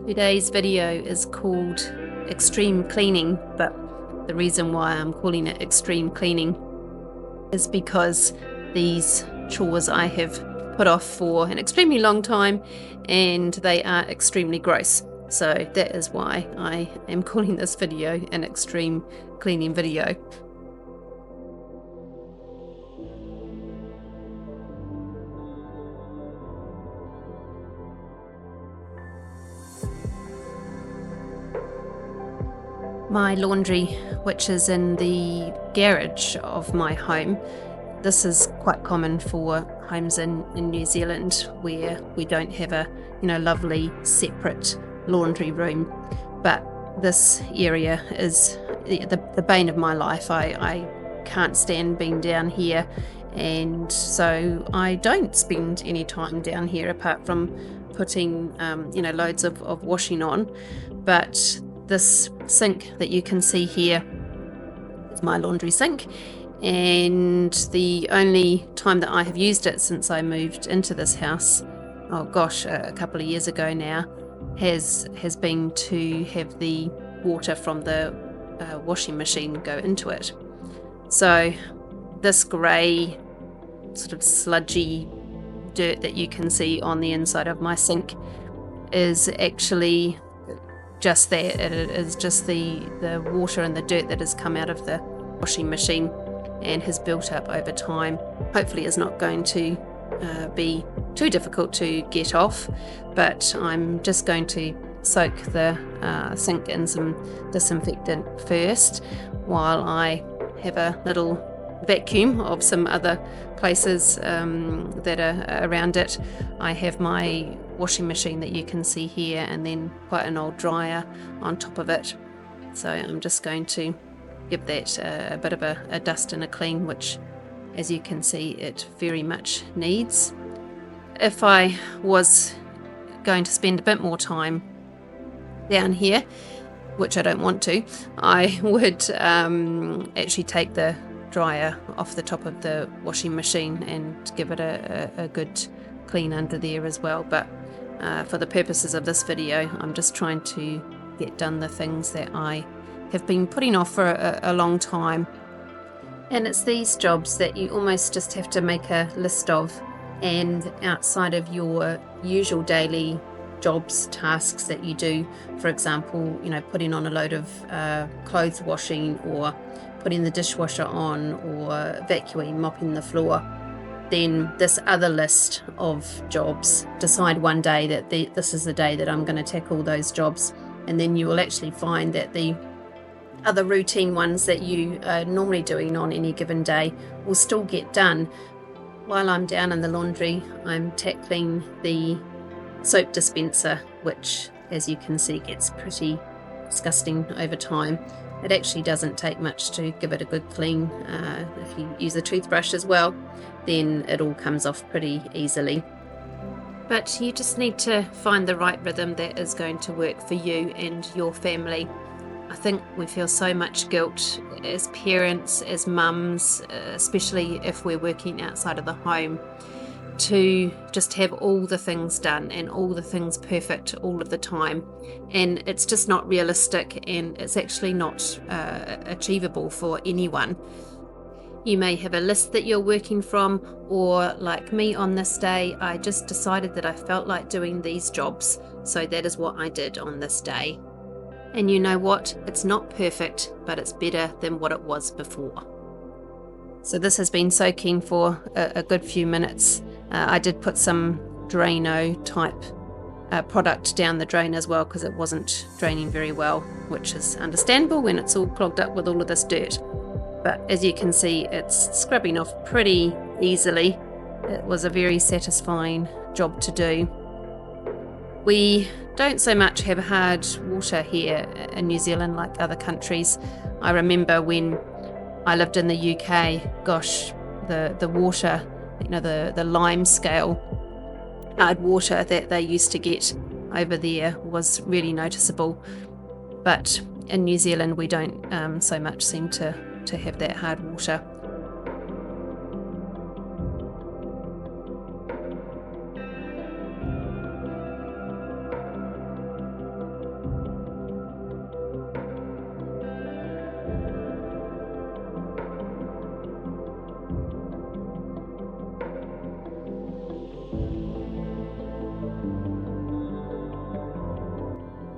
Today's video is called Extreme Cleaning, but the reason why I'm calling it Extreme Cleaning is because these chores I have put off for an extremely long time and they are extremely gross. So that is why I am calling this video an Extreme Cleaning video. My laundry, which is in the garage of my home, this is quite common for homes in New Zealand where we don't have a lovely separate laundry room. But this area is the bane of my life. I can't stand being down here, and so I don't spend any time down here apart from putting loads of washing on. But this sink that you can see here is my laundry sink, and the only time that I have used it since I moved into this house, oh gosh, a couple of years ago now, has been to have the water from the washing machine go into it. So this grey sort of sludgy dirt that you can see on the inside of my sink is actually just that. It is just the water and the dirt that has come out of the washing machine and has built up over time. Hopefully it's not going to be too difficult to get off, but I'm just going to soak the sink in some disinfectant first while I have a little vacuum of some other places that are around it. I have my washing machine that you can see here, and then quite an old dryer on top of it. So I'm just going to give that a bit of a dust and a clean, which, as you can see, it very much needs. If I was going to spend a bit more time down here, which I don't want to, I would actually take the dryer off the top of the washing machine and give it a good clean under there as well. But for the purposes of this video, I'm just trying to get done the things that I have been putting off for a long time. And it's these jobs that you almost just have to make a list of, and outside of your usual daily jobs, tasks that you do, for example, putting on a load of clothes washing, or putting the dishwasher on, or vacuuming, mopping the floor, then this other list of jobs, decide one day that this is the day that I'm going to tackle those jobs, and then you will actually find that the other routine ones that you are normally doing on any given day will still get done. While I'm down in the laundry, I'm tackling the soap dispenser, which, as you can see, gets pretty disgusting over time. It actually doesn't take much to give it a good clean. If you use a toothbrush as well, then it all comes off pretty easily. But you just need to find the right rhythm that is going to work for you and your family. I think we feel so much guilt as parents, as mums, especially if we're working outside of the home, to just have all the things done and all the things perfect all of the time. And it's just not realistic, and it's actually not achievable for anyone. You may have a list that you're working from, or like me on this day, I just decided that I felt like doing these jobs, so that is what I did on this day. And you know what? It's not perfect, but it's better than what it was before. So this has been soaking for a good few minutes. I did put some Drano type product down the drain as well, because it wasn't draining very well, which is understandable when it's all clogged up with all of this dirt. But as you can see, it's scrubbing off pretty easily. It was a very satisfying job to do. We don't so much have hard water here in New Zealand like other countries. I remember when I lived in the UK, gosh, the water, the lime scale hard water that they used to get over there was really noticeable. But in New Zealand, we don't so much seem to have that hard water.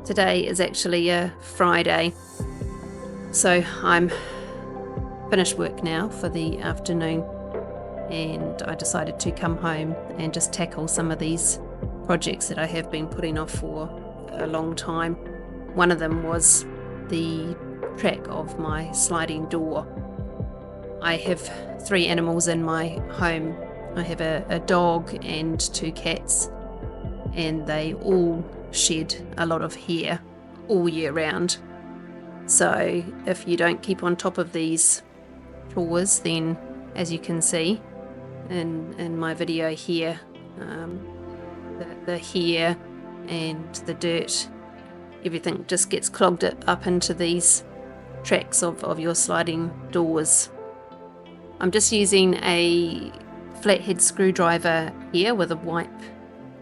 Today is actually a Friday, so I'm finished work now for the afternoon, and I decided to come home and just tackle some of these projects that I have been putting off for a long time. One of them was the track of my sliding door. I have 3 animals in my home. I have a dog and 2 cats, and they all shed a lot of hair all year round. So if you don't keep on top of these chores, then as you can see in my video here, the hair and the dirt, everything just gets clogged up into these tracks of your sliding doors. I'm just using a flathead screwdriver here with a wipe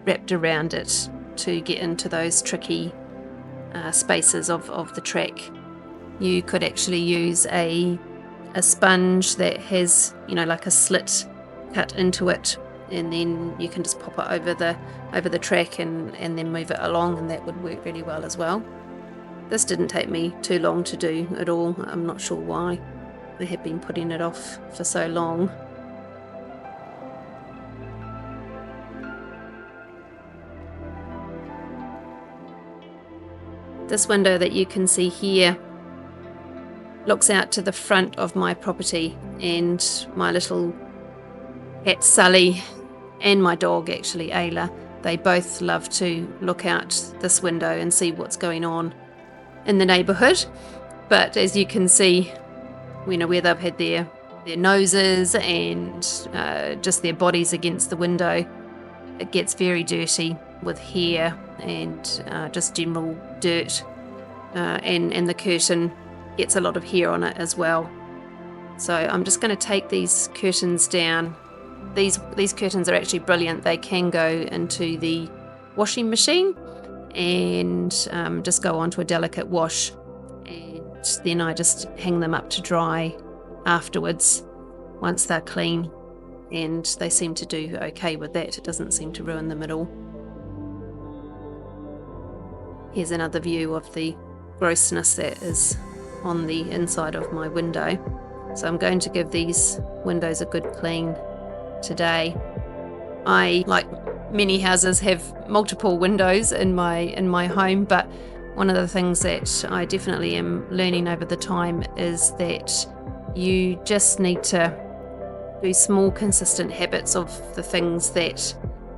wrapped around it to get into those tricky spaces of the track. You could actually use a sponge that has, like a slit cut into it, and then you can just pop it over the track and then move it along, and that would work really well as well. This didn't take me too long to do at all. I'm not sure why. I have been putting it off for so long. This window that you can see here looks out to the front of my property, and my little cat Sully and my dog, actually Ayla, they both love to look out this window and see what's going on in the neighbourhood. But as you can see, where they've had their noses and just their bodies against the window, it gets very dirty with hair and just general dirt, and the curtain gets a lot of hair on it as well. So I'm just going to take these curtains down. These curtains are actually brilliant. They can go into the washing machine and just go onto a delicate wash, and then I just hang them up to dry afterwards once they're clean, and they seem to do okay with that. It doesn't seem to ruin them at all. Here's another view of the grossness that is on the inside of my window. So I'm going to give these windows a good clean today. I, like many houses, have multiple windows in my home, but one of the things that I definitely am learning over the time is that you just need to do small consistent habits of the things that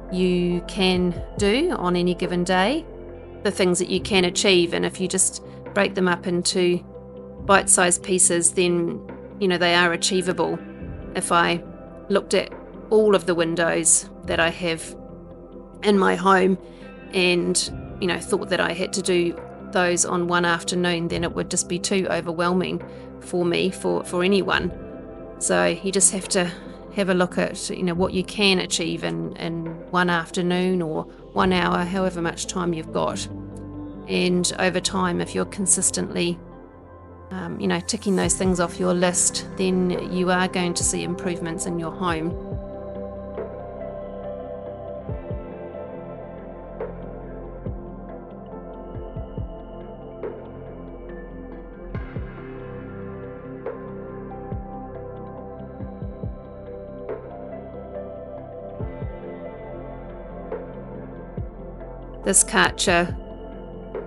you can do on any given day, the things that you can achieve, and if you just break them up into bite-sized pieces, then they are achievable. If I looked at all of the windows that I have in my home and thought that I had to do those on one afternoon, then it would just be too overwhelming for me, for anyone. So you just have to have a look at what you can achieve in one afternoon or 1 hour, however much time you've got. And over time, if you're consistently ticking those things off your list, then you are going to see improvements in your home. This Karcher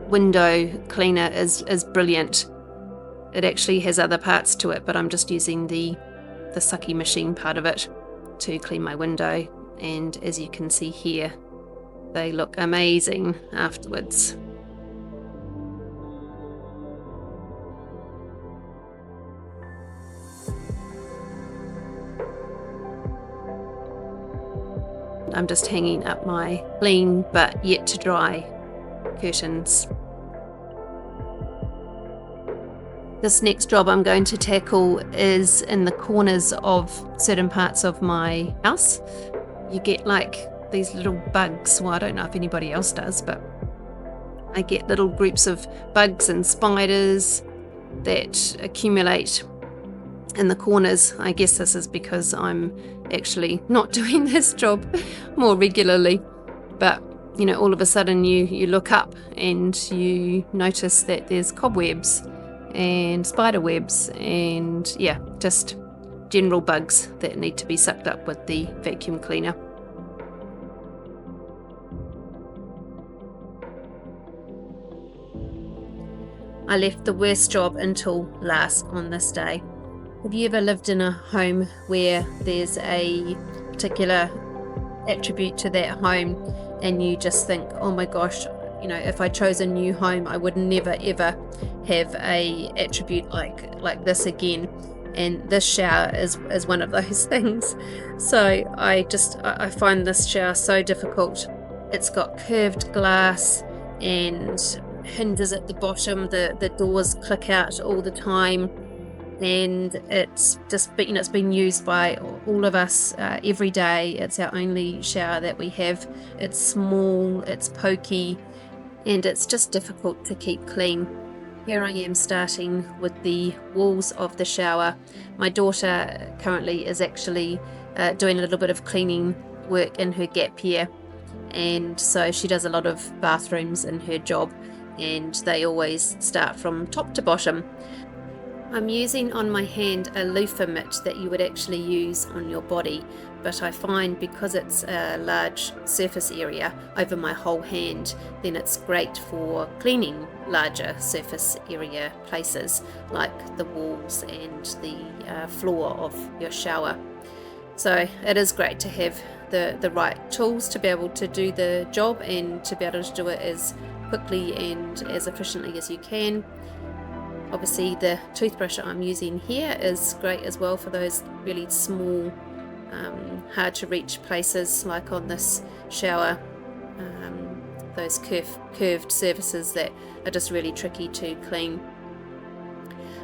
window cleaner is brilliant. It actually has other parts to it, but I'm just using the sucky machine part of it to clean my window, and as you can see here, they look amazing afterwards. I'm just hanging up my clean but yet to dry curtains. This next job I'm going to tackle is in the corners of certain parts of my house. You get like these little bugs. Well, I don't know if anybody else does, but I get little groups of bugs and spiders that accumulate in the corners. I guess this is because I'm actually not doing this job more regularly, but all of a sudden you look up and you notice that there's cobwebs and spider webs and just general bugs that need to be sucked up with the vacuum cleaner. I left the worst job until last on this day. Have you ever lived in a home where there's a particular attribute to that home and you just think, oh my gosh, if I chose a new home, I would never ever have a attribute like this again? And this shower is one of those things. So I find this shower so difficult. It's got curved glass and hinges at the bottom. The doors click out all the time, and it's been used by all of us every day. It's our only shower that we have. It's small, it's pokey, and it's just difficult to keep clean. Here I am starting with the walls of the shower. My daughter currently is actually doing a little bit of cleaning work in her gap year, and so she does a lot of bathrooms in her job, and they always start from top to bottom. I'm using on my hand a loofah mitt that you would actually use on your body, but I find because it's a large surface area over my whole hand, then it's great for cleaning larger surface area places like the walls and the floor of your shower. So it is great to have the right tools to be able to do the job and to be able to do it as quickly and as efficiently as you can. Obviously the toothbrush I'm using here is great as well for those really small, hard to reach places like on this shower, those curved surfaces that are just really tricky to clean.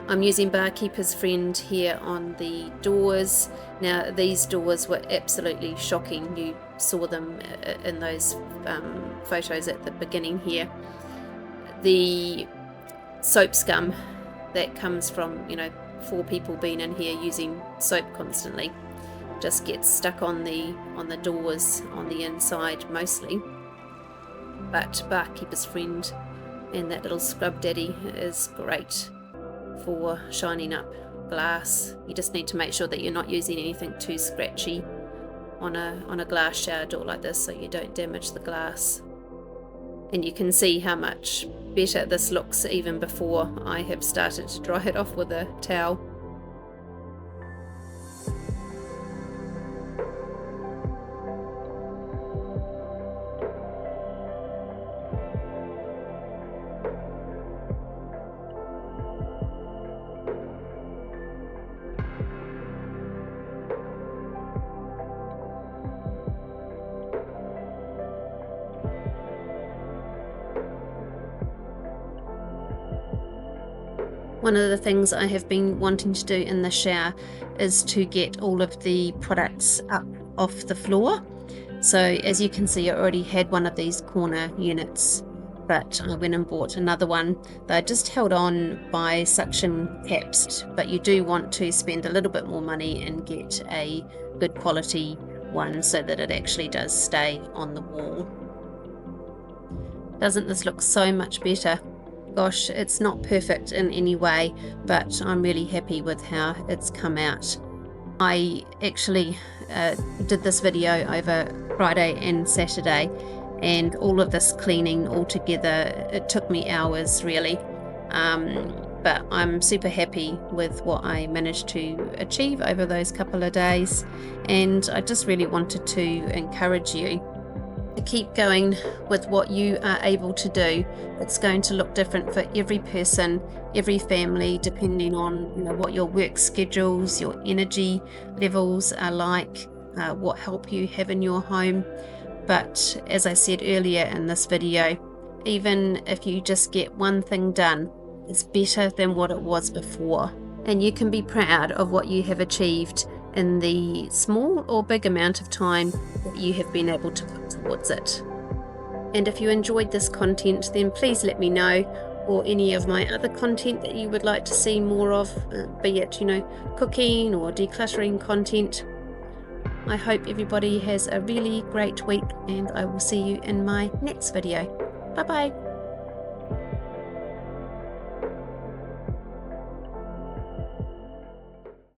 I'm using Barkeeper's Friend here on the doors. Now these doors were absolutely shocking. You saw them in those photos at the beginning here. The soap scum that comes from 4 people being in here using soap constantly just gets stuck on the doors on the inside mostly. But Barkeeper's Friend and that little scrub daddy is great for shining up glass. You just need to make sure that you're not using anything too scratchy on a glass shower door like this so you don't damage the glass. And you can see how much better this looks even before I have started to dry it off with a towel. One of the things I have been wanting to do in the shower is to get all of the products up off the floor. So as you can see, I already had one of these corner units, but I went and bought another one. They're just held on by suction caps, but you do want to spend a little bit more money and get a good quality one so that it actually does stay on the wall. Doesn't this look so much better? Gosh, it's not perfect in any way, but I'm really happy with how it's come out. I actually did this video over Friday and Saturday, and all of this cleaning all together, it took me hours really, but I'm super happy with what I managed to achieve over those couple of days, and I just really wanted to encourage you to keep going with what you are able to do. It's going to look different for every person, every family, depending on what your work schedules, your energy levels are like, what help you have in your home. But as I said earlier in this video, even if you just get one thing done, it's better than what it was before, and you can be proud of what you have achieved in the small or big amount of time that you have been able to put towards it. And if you enjoyed this content, then please let me know, or any of my other content that you would like to see more of, be it cooking or decluttering content. I hope everybody has a really great week, and I will see you in my next video. Bye bye.